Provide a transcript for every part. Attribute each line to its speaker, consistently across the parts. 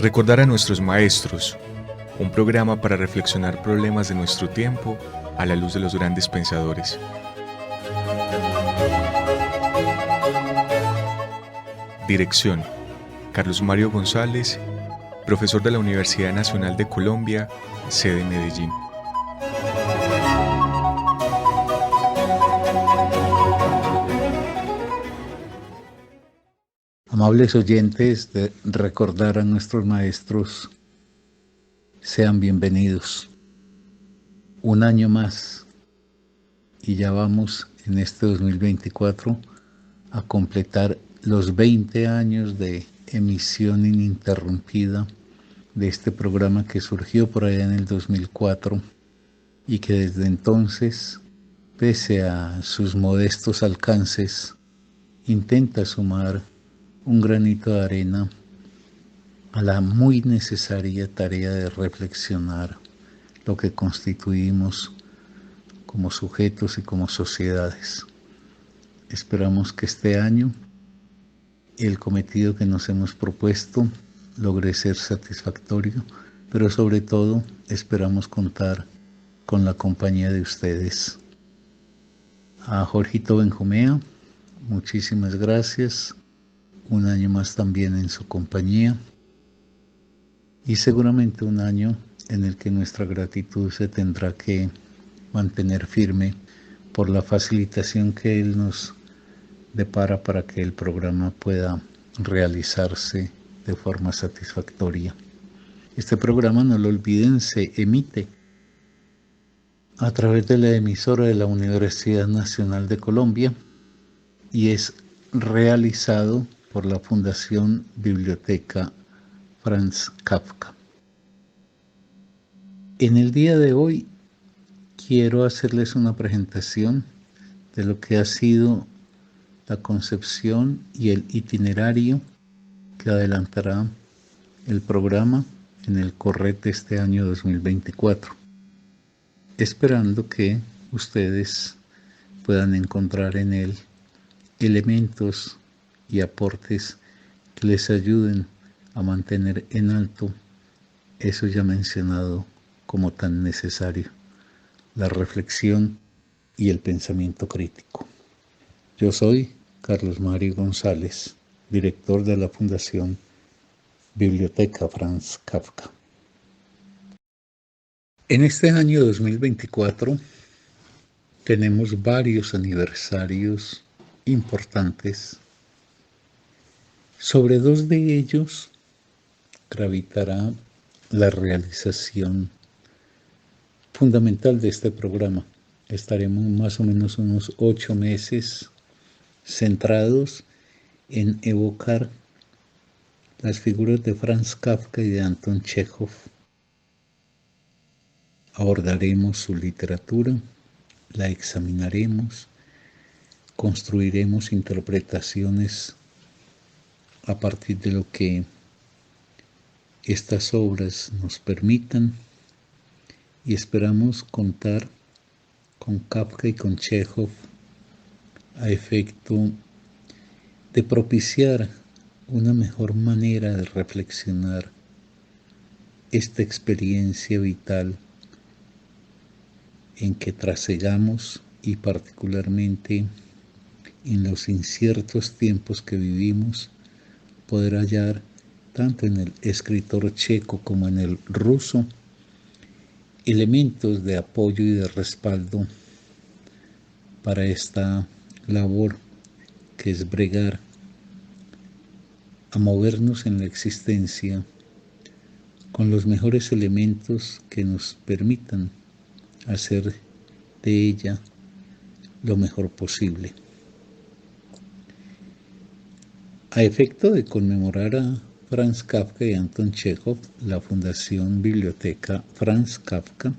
Speaker 1: Recordar a nuestros maestros, un programa para reflexionar problemas de nuestro tiempo a la luz de los grandes pensadores. Dirección: Carlos Mario González, profesor de la Universidad Nacional de Colombia, sede Medellín.
Speaker 2: Amables oyentes de Recordar a nuestros maestros, sean bienvenidos. Un año más y ya vamos en este 2024 a completar los 20 años de emisión ininterrumpida de este programa que surgió por allá en el 2004 y que desde entonces, pese a sus modestos alcances, intenta sumar un granito de arena a la muy necesaria tarea de reflexionar lo que constituimos como sujetos y como sociedades. Esperamos que este año el cometido que nos hemos propuesto logre ser satisfactorio, pero sobre todo esperamos contar con la compañía de ustedes. A Jorgito Benjumea, muchísimas gracias. Un año más también en su compañía y seguramente un año en el que nuestra gratitud se tendrá que mantener firme por la facilitación que él nos depara para que el programa pueda realizarse de forma satisfactoria. Este programa, no lo olviden, se emite a través de la emisora de la Universidad Nacional de Colombia y es realizado por la Fundación Biblioteca Franz Kafka. En el día de hoy quiero hacerles una presentación de lo que ha sido la concepción y el itinerario que adelantará el programa en el correr de este año 2024, esperando que ustedes puedan encontrar en él elementos y aportes que les ayuden a mantener en alto eso ya mencionado como tan necesario, la reflexión y el pensamiento crítico. Yo soy Carlos Mario González, director de la Fundación Biblioteca Franz Kafka. En este año 2024 tenemos varios aniversarios importantes. Sobre dos de ellos gravitará la realización fundamental de este programa. Estaremos más o menos unos 8 meses centrados en evocar las figuras de Franz Kafka y de Anton Chekhov. Abordaremos su literatura, la examinaremos, construiremos interpretaciones a partir de lo que estas obras nos permitan y esperamos contar con Kafka y con Chekhov a efecto de propiciar una mejor manera de reflexionar esta experiencia vital en que trasegamos y particularmente en los inciertos tiempos que vivimos, poder hallar tanto en el escritor checo como en el ruso elementos de apoyo y de respaldo para esta labor que es bregar a movernos en la existencia con los mejores elementos que nos permitan hacer de ella lo mejor posible. A efecto de conmemorar a Franz Kafka y Anton Chekhov, la Fundación Biblioteca Franz Kafka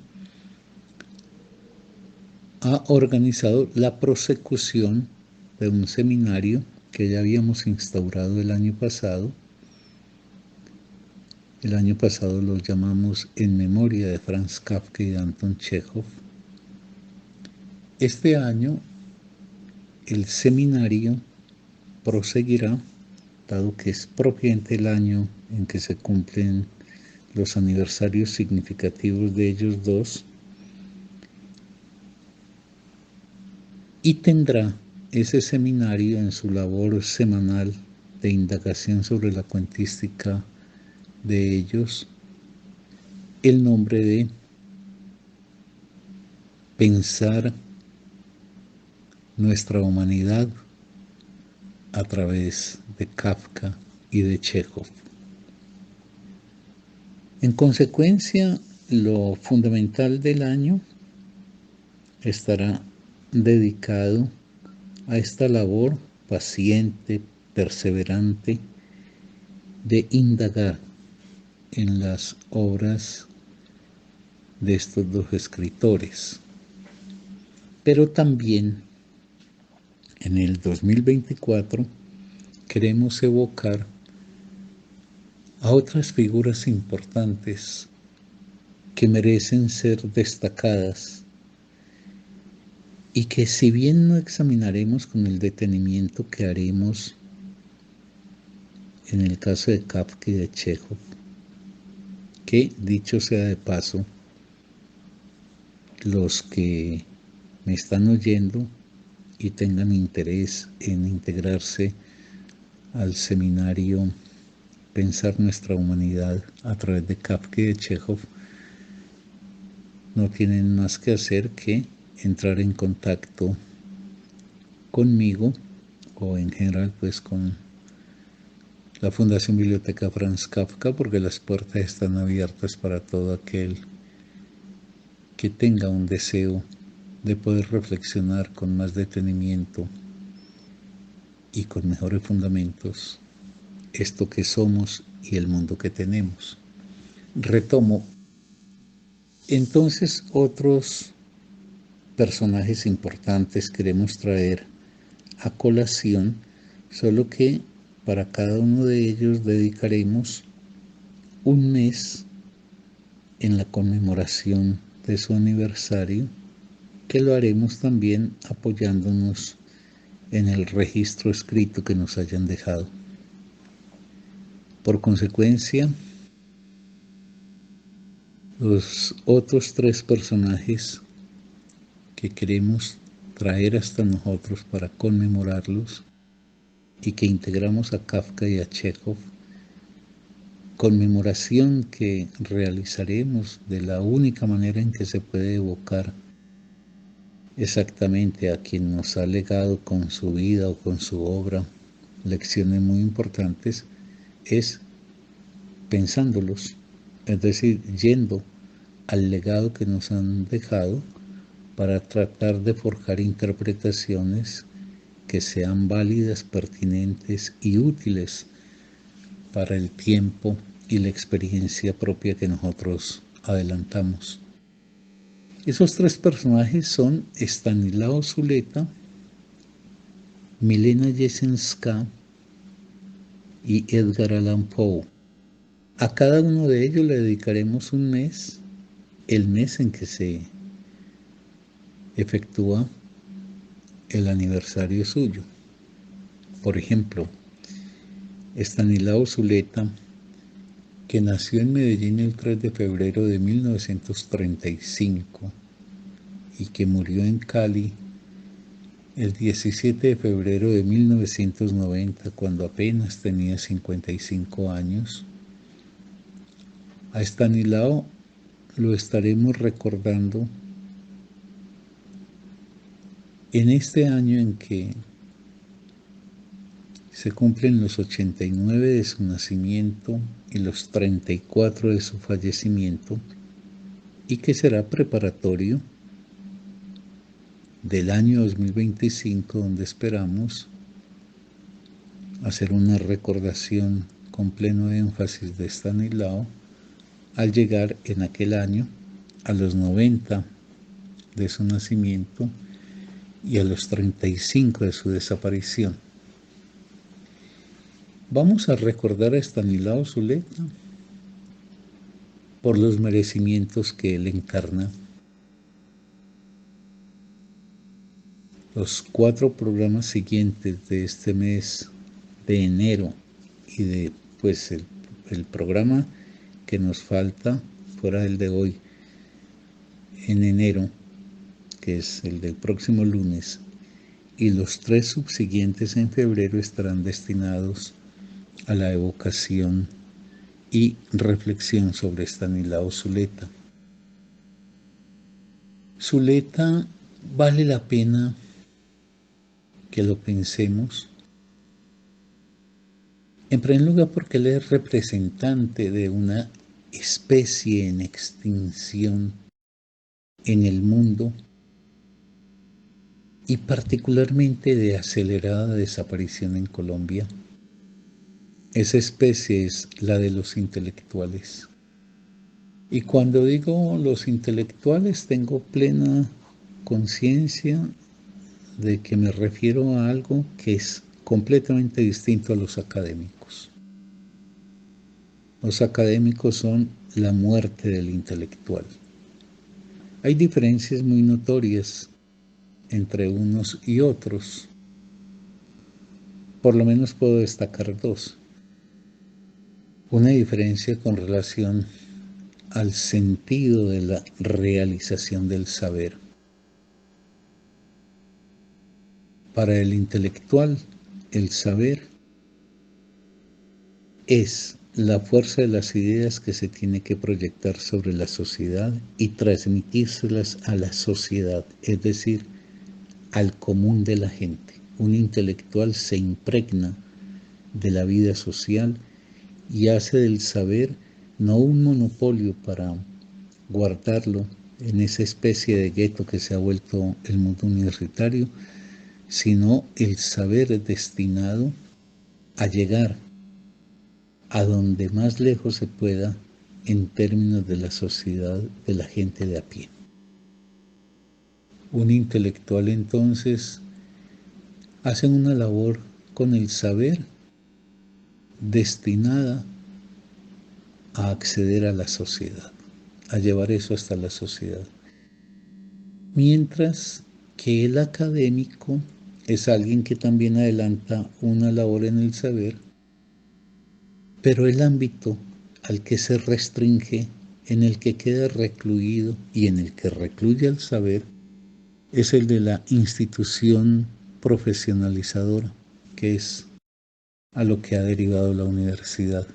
Speaker 2: ha organizado la prosecución de un seminario que ya habíamos instaurado el año pasado. El año pasado lo llamamos En memoria de Franz Kafka y de Anton Chekhov. Este año el seminario proseguirá dado que es propiamente el año en que se cumplen los aniversarios significativos de ellos dos, y tendrá ese seminario en su labor semanal de indagación sobre la cuentística de ellos el nombre de Pensar nuestra humanidad a través de Kafka y de Chekhov. En consecuencia, lo fundamental del año estará dedicado a esta labor paciente, perseverante, de indagar en las obras de estos dos escritores. Pero también en el 2024 queremos evocar a otras figuras importantes que merecen ser destacadas y que, si bien no examinaremos con el detenimiento que haremos en el caso de Kafka y de Chekhov, que, dicho sea de paso, los que me están oyendo y tengan interés en integrarse al seminario Pensar nuestra humanidad a través de Kafka y de Chekhov, no tienen más que hacer que entrar en contacto conmigo o en general pues con la Fundación Biblioteca Franz Kafka, porque las puertas están abiertas para todo aquel que tenga un deseo de poder reflexionar con más detenimiento y con mejores fundamentos esto que somos y el mundo que tenemos. Retomo. Entonces, otros personajes importantes queremos traer a colación, solo que para cada uno de ellos dedicaremos un mes en la conmemoración de su aniversario, que lo haremos también apoyándonos en el registro escrito que nos hayan dejado. Por consecuencia, los otros tres personajes que queremos traer hasta nosotros para conmemorarlos y que integramos a Kafka y a Chekhov, conmemoración que realizaremos de la única manera en que se puede evocar exactamente a quien nos ha legado con su vida o con su obra lecciones muy importantes, es pensándolos, es decir, yendo al legado que nos han dejado para tratar de forjar interpretaciones que sean válidas, pertinentes y útiles para el tiempo y la experiencia propia que nosotros adelantamos. Esos tres personajes son Stanislao Zuleta, Milena Jesenská y Edgar Allan Poe. A cada uno de ellos le dedicaremos un mes, el mes en que se efectúa el aniversario suyo. Por ejemplo, Stanislao Zuleta, que nació en Medellín el 3 de febrero de 1935 y que murió en Cali el 17 de febrero de 1990, cuando apenas tenía 55 años. A Stanislao lo estaremos recordando en este año en que se cumplen los 89 de su nacimiento y los 34 de su fallecimiento, y que será preparatorio del año 2025, donde esperamos hacer una recordación con pleno énfasis de Stanislao al llegar en aquel año a los 90 de su nacimiento y a los 35 de su desaparición. Vamos a recordar a Stanislao Zuleta por los merecimientos que él encarna. Los 4 programas siguientes de este mes de enero y de pues el programa que nos falta fuera del de hoy en enero, que es el del próximo lunes, y los 3 subsiguientes en febrero estarán destinados a la evocación y reflexión sobre Estanislao Zuleta. Zuleta vale la pena que lo pensemos, en primer lugar porque él es representante de una especie en extinción en el mundo y particularmente de acelerada desaparición en Colombia. Esa especie es la de los intelectuales. Y cuando digo los intelectuales tengo plena conciencia de que me refiero a algo que es completamente distinto a los académicos. Los académicos son la muerte del intelectual. Hay diferencias muy notorias entre unos y otros. Por lo menos puedo destacar 2. Una diferencia con relación al sentido de la realización del saber. Para el intelectual, el saber es la fuerza de las ideas que se tiene que proyectar sobre la sociedad y transmitírselas a la sociedad, es decir, al común de la gente. Un intelectual se impregna de la vida social y hace del saber no un monopolio para guardarlo en esa especie de gueto que se ha vuelto el mundo universitario, sino el saber destinado a llegar a donde más lejos se pueda en términos de la sociedad, de la gente de a pie. Un intelectual entonces hace una labor con el saber destinada a acceder a la sociedad, a llevar eso hasta la sociedad. Mientras que el académico es alguien que también adelanta una labor en el saber, pero el ámbito al que se restringe, en el que queda recluido y en el que recluye al saber, es el de la institución profesionalizadora, que es a lo que ha derivado la universidad.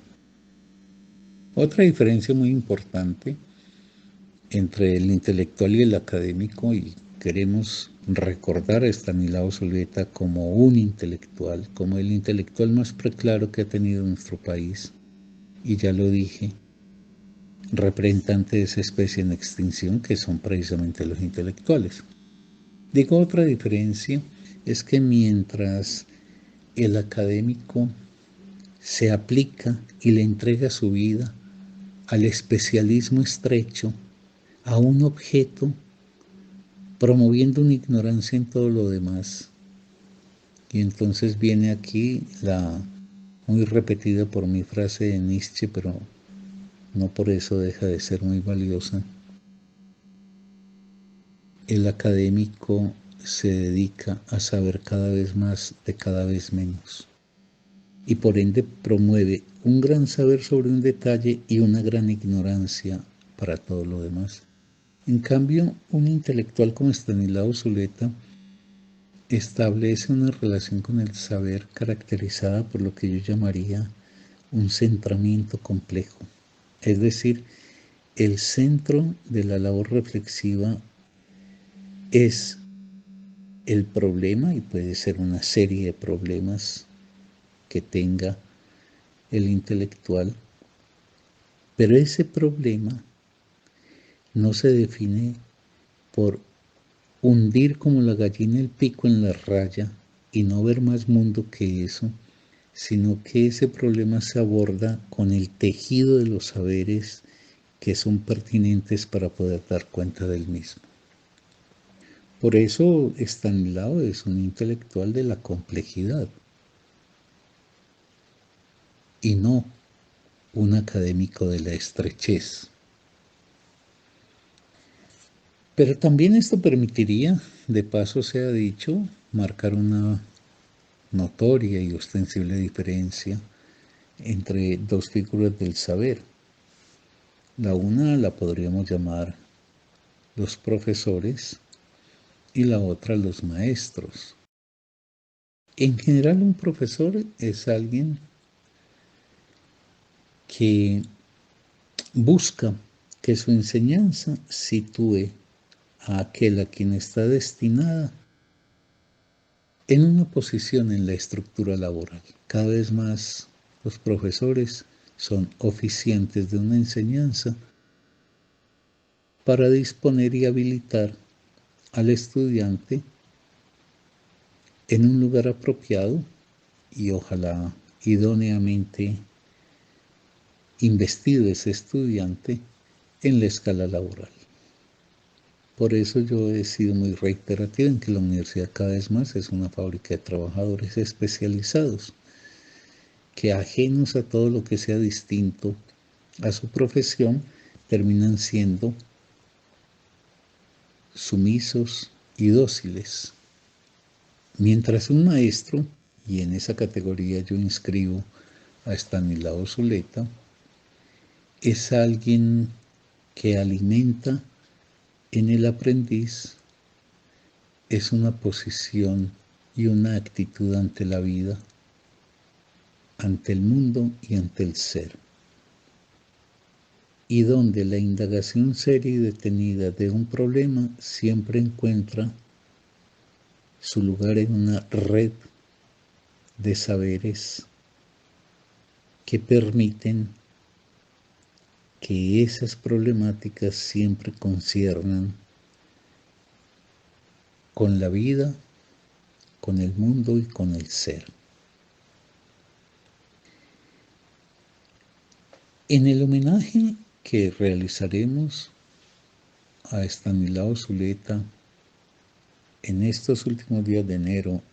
Speaker 2: Otra diferencia muy importante entre el intelectual y el académico, y queremos recordar a Estanislao Zuleta como un intelectual, como el intelectual más preclaro que ha tenido nuestro país, y ya lo dije, representante de esa especie en extinción que son precisamente los intelectuales. Digo, otra diferencia es que mientras el académico se aplica y le entrega su vida al especialismo estrecho, a un objeto, promoviendo una ignorancia en todo lo demás. Y entonces viene aquí la muy repetida por mi frase de Nietzsche, pero no por eso deja de ser muy valiosa. El académico se dedica a saber cada vez más de cada vez menos y por ende promueve un gran saber sobre un detalle y una gran ignorancia para todo lo demás. En cambio, un intelectual como Estanislao Zuleta establece una relación con el saber caracterizada por lo que yo llamaría un centramiento complejo. Es decir, el centro de la labor reflexiva es el problema, y puede ser una serie de problemas que tenga el intelectual, pero ese problema no se define por hundir como la gallina el pico en la raya y no ver más mundo que eso, sino que ese problema se aborda con el tejido de los saberes que son pertinentes para poder dar cuenta del mismo. Por eso Estanislao es un intelectual de la complejidad y no un académico de la estrechez. Pero también esto permitiría, de paso sea dicho, marcar una notoria y ostensible diferencia entre dos figuras del saber. La una la podríamos llamar los profesores y la otra los maestros. En general, un profesor es alguien que busca que su enseñanza sitúe a aquel a quien está destinada en una posición en la estructura laboral. Cada vez más los profesores son oficiantes de una enseñanza para disponer y habilitar al estudiante en un lugar apropiado y ojalá idóneamente investido ese estudiante en la escala laboral. Por eso yo he sido muy reiterativo en que la universidad cada vez más es una fábrica de trabajadores especializados, que ajenos a todo lo que sea distinto a su profesión, terminan siendo sumisos y dóciles. Mientras un maestro, y en esa categoría yo inscribo a Estanislao Zuleta, es alguien que alimenta en el aprendiz, es una posición y una actitud ante la vida, ante el mundo y ante el ser. Y donde la indagación seria y detenida de un problema siempre encuentra su lugar en una red de saberes que permiten que esas problemáticas siempre conciernan con la vida, con el mundo y con el ser. En el homenaje que realizaremos a Estanislao Zuleta en estos últimos días de enero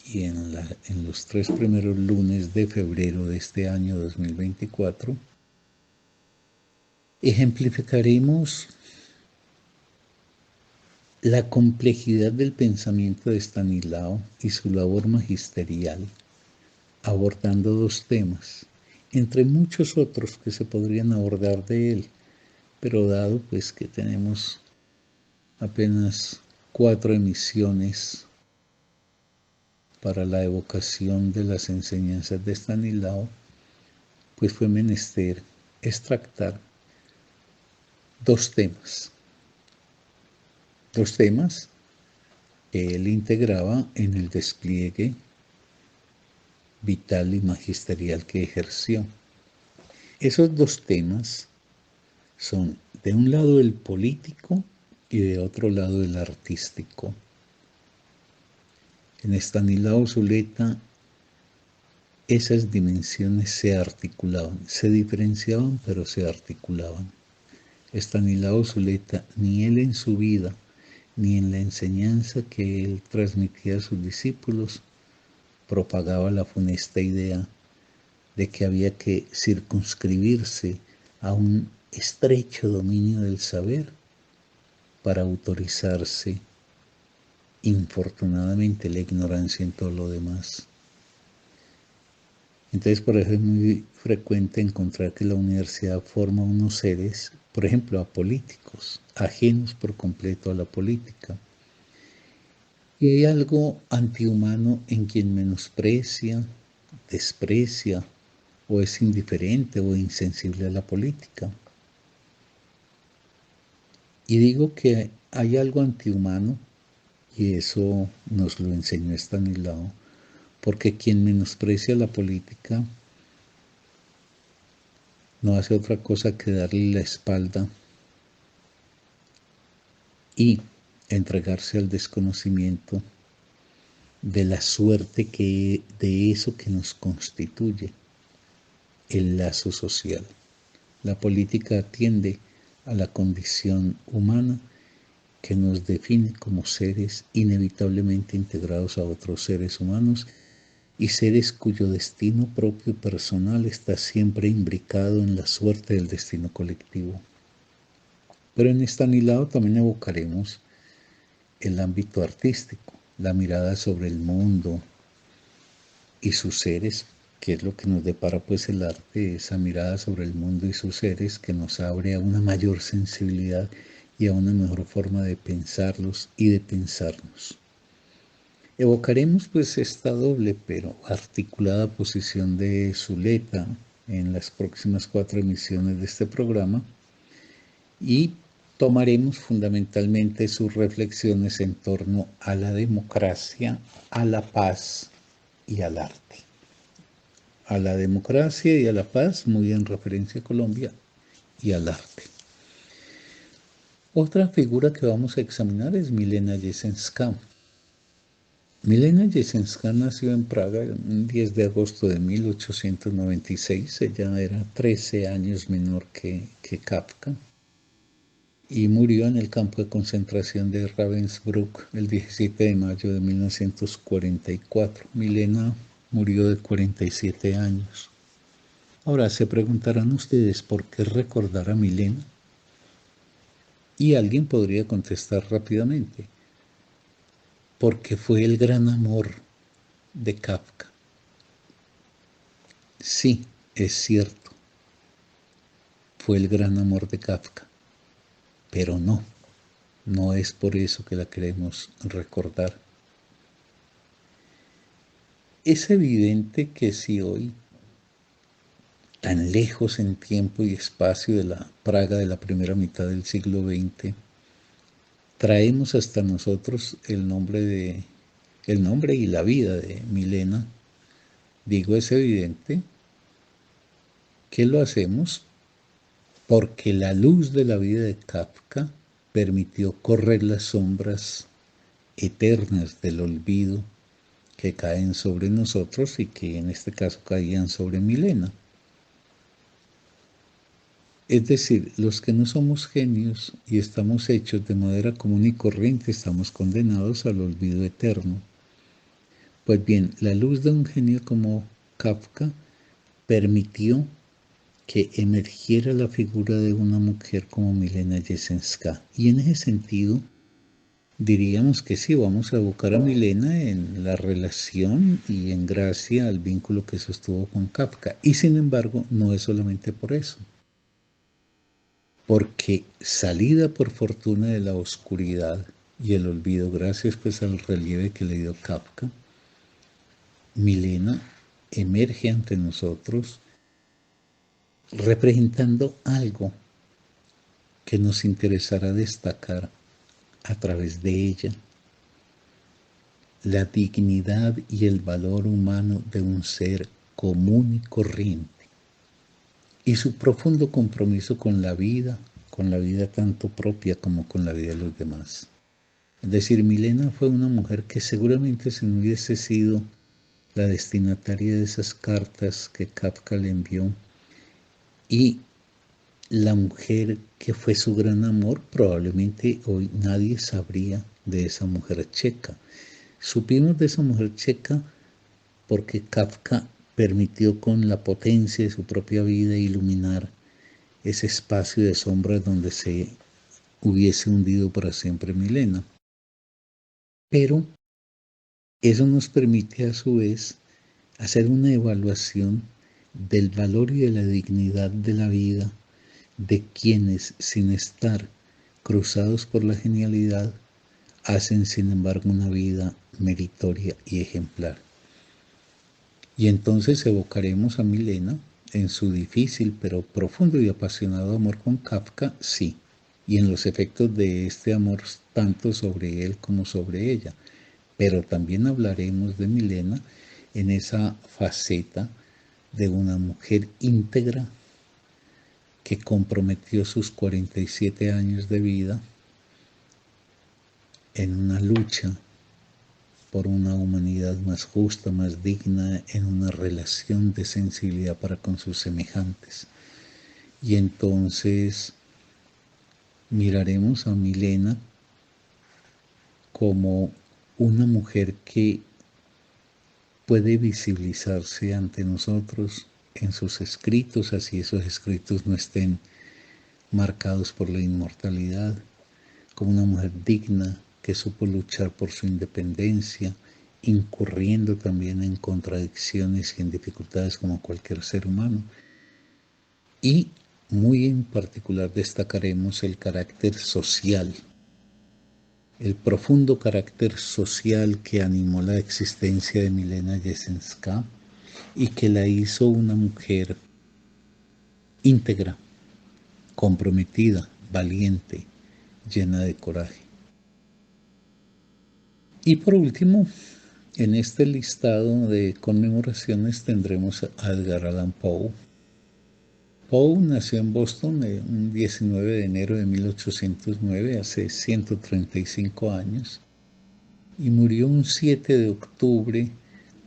Speaker 2: y en los 3 primeros lunes de febrero de este año 2024, ejemplificaremos la complejidad del pensamiento de Estanislao y su labor magisterial, abordando 2 temas, entre muchos otros que se podrían abordar de él, pero dado pues que tenemos apenas 4 emisiones para la evocación de las enseñanzas de Estanislao, pues fue menester extractar 2 temas. 2 temas que él integraba en el despliegue vital y magisterial que ejerció. Esos 2 temas son de un lado el político y de otro lado el artístico. En Estanislao Zuleta esas dimensiones se articulaban, se diferenciaban pero se articulaban. Estanislao Zuleta, ni él en su vida, ni en la enseñanza que él transmitía a sus discípulos, propagaba la funesta idea de que había que circunscribirse a un estrecho dominio del saber para autorizarse infortunadamente la ignorancia en todo lo demás. Entonces, por eso es muy frecuente encontrar que la universidad forma unos seres, por ejemplo, apolíticos, ajenos por completo a la política. Y hay algo antihumano en quien menosprecia, desprecia o es indiferente o insensible a la política. Y digo que hay algo antihumano, y eso nos lo enseñó Estanislao, porque quien menosprecia la política no hace otra cosa que darle la espalda y entregarse al desconocimiento de la suerte de eso que nos constituye, el lazo social. La política atiende a la condición humana que nos define como seres inevitablemente integrados a otros seres humanos y seres cuyo destino propio y personal está siempre imbricado en la suerte del destino colectivo. Pero en Estanislao también evocaremos el ámbito artístico, la mirada sobre el mundo y sus seres que es lo que nos depara pues el arte, esa mirada sobre el mundo y sus seres que nos abre a una mayor sensibilidad y a una mejor forma de pensarlos y de pensarnos. Evocaremos pues esta doble pero articulada posición de Zuleta en las próximas 4 emisiones de este programa y tomaremos fundamentalmente sus reflexiones en torno a la democracia, a la paz y al arte. A la democracia y a la paz, muy en referencia a Colombia, y al arte. Otra figura que vamos a examinar es Milena Jesenská. Milena Jesenská nació en Praga el 10 de agosto de 1896. Ella era 13 años menor que Kafka y murió en el campo de concentración de Ravensbrück el 17 de mayo de 1944. Milena murió de 47 años. Ahora se preguntarán ustedes por qué recordar a Milena. Y alguien podría contestar rápidamente, porque fue el gran amor de Kafka. Sí, es cierto, fue el gran amor de Kafka, pero no es por eso que la queremos recordar. Es evidente que si hoy, tan lejos en tiempo y espacio de la Praga de la primera mitad del siglo XX, traemos hasta nosotros el nombre y la vida de Milena, digo es evidente que lo hacemos porque la luz de la vida de Kafka permitió correr las sombras eternas del olvido que caen sobre nosotros y que en este caso caían sobre Milena. Es decir, los que no somos genios y estamos hechos de madera común y corriente estamos condenados al olvido eterno. Pues bien, la luz de un genio como Kafka permitió que emergiera la figura de una mujer como Milena Jesenská. Y en ese sentido, diríamos que sí, vamos a evocar a Milena en la relación y en gracia al vínculo que sostuvo con Kafka. Y sin embargo, no es solamente por eso. Porque salida por fortuna de la oscuridad y el olvido, gracias pues al relieve que le dio Kafka, Milena emerge ante nosotros representando algo que nos interesará destacar a través de ella, la dignidad y el valor humano de un ser común y corriente, y su profundo compromiso con la vida tanto propia como con la vida de los demás. Es decir, Milena fue una mujer que seguramente si no hubiese sido la destinataria de esas cartas que Kafka le envió y la mujer que fue su gran amor, probablemente hoy nadie sabría de esa mujer checa. Supimos de esa mujer checa porque Kafka permitió con la potencia de su propia vida iluminar ese espacio de sombras donde se hubiese hundido para siempre Milena. Pero eso nos permite a su vez hacer una evaluación del valor y de la dignidad de la vida de quienes, sin estar cruzados por la genialidad, hacen sin embargo una vida meritoria y ejemplar. Y entonces evocaremos a Milena en su difícil pero profundo y apasionado amor con Kafka, sí, y en los efectos de este amor tanto sobre él como sobre ella. Pero también hablaremos de Milena en esa faceta de una mujer íntegra que comprometió sus 47 años de vida en una lucha por una humanidad más justa, más digna, en una relación de sensibilidad para con sus semejantes. Y entonces miraremos a Milena como una mujer que puede visibilizarse ante nosotros en sus escritos, así esos escritos no estén marcados por la inmortalidad, como una mujer digna que supo luchar por su independencia incurriendo también en contradicciones y en dificultades como cualquier ser humano. Y muy en particular destacaremos el carácter social, el profundo carácter social que animó la existencia de Milena Jesenská y que la hizo una mujer íntegra, comprometida, valiente, llena de coraje. Y por último, en este listado de conmemoraciones tendremos a Edgar Allan Poe. Poe nació en Boston un 19 de enero de 1809, hace 135 años, y murió un 7 de octubre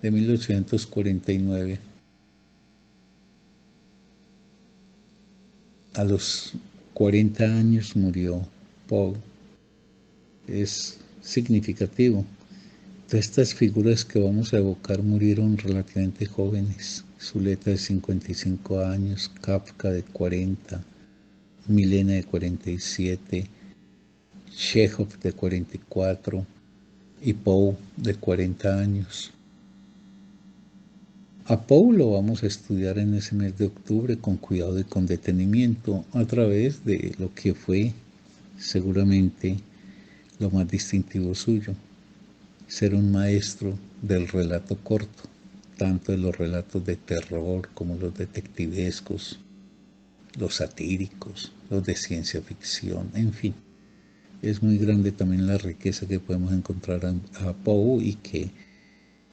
Speaker 2: de 1849. A los 40 años murió Poe. Es significativo. Todas estas figuras que vamos a evocar murieron relativamente jóvenes. Zuleta de 55 años, Kafka de 40, Milena de 47, Chekhov de 44 y Poe de 40 años. A Poe lo vamos a estudiar en ese mes de octubre con cuidado y con detenimiento a través de lo que fue seguramente lo más distintivo suyo, ser un maestro del relato corto, tanto de los relatos de terror como los detectivescos, los satíricos, los de ciencia ficción, en fin. Es muy grande también la riqueza que podemos encontrar a Poe y que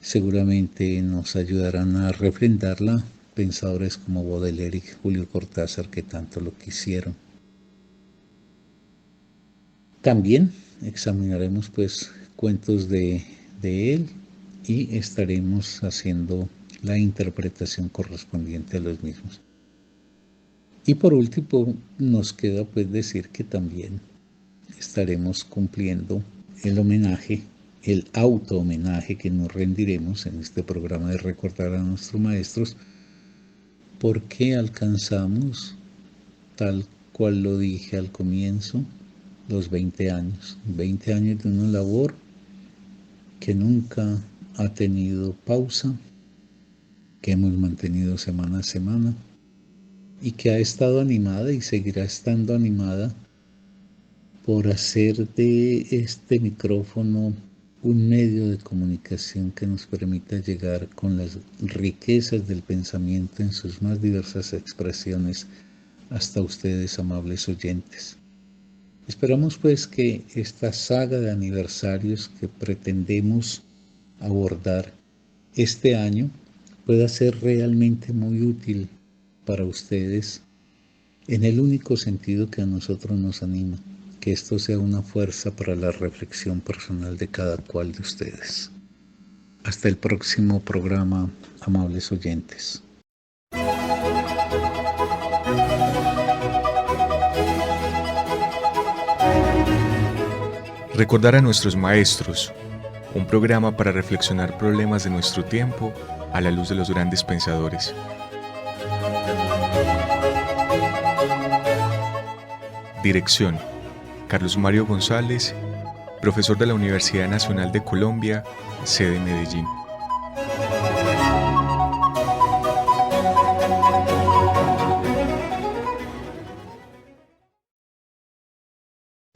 Speaker 2: seguramente nos ayudarán a refrendarla pensadores como Baudelaire y Julio Cortázar, que tanto lo quisieron. También examinaremos pues cuentos de él y estaremos haciendo la interpretación correspondiente a los mismos. Y por último nos queda pues decir que también estaremos cumpliendo el homenaje, el auto-homenaje que nos rendiremos en este programa de recordar a nuestros maestros, porque alcanzamos, tal cual lo dije al comienzo, los 20 años de una labor que nunca ha tenido pausa, que hemos mantenido semana a semana y que ha estado animada y seguirá estando animada por hacer de este micrófono un medio de comunicación que nos permita llegar con las riquezas del pensamiento en sus más diversas expresiones hasta ustedes, amables oyentes. Esperamos pues que esta saga de aniversarios que pretendemos abordar este año pueda ser realmente muy útil para ustedes en el único sentido que a nosotros nos anima, que esto sea una fuerza para la reflexión personal de cada cual de ustedes. Hasta el próximo programa, amables oyentes.
Speaker 1: Recordar a nuestros maestros, un programa para reflexionar problemas de nuestro tiempo a la luz de los grandes pensadores. Dirección: Carlos Mario González, profesor de la Universidad Nacional de Colombia, sede Medellín.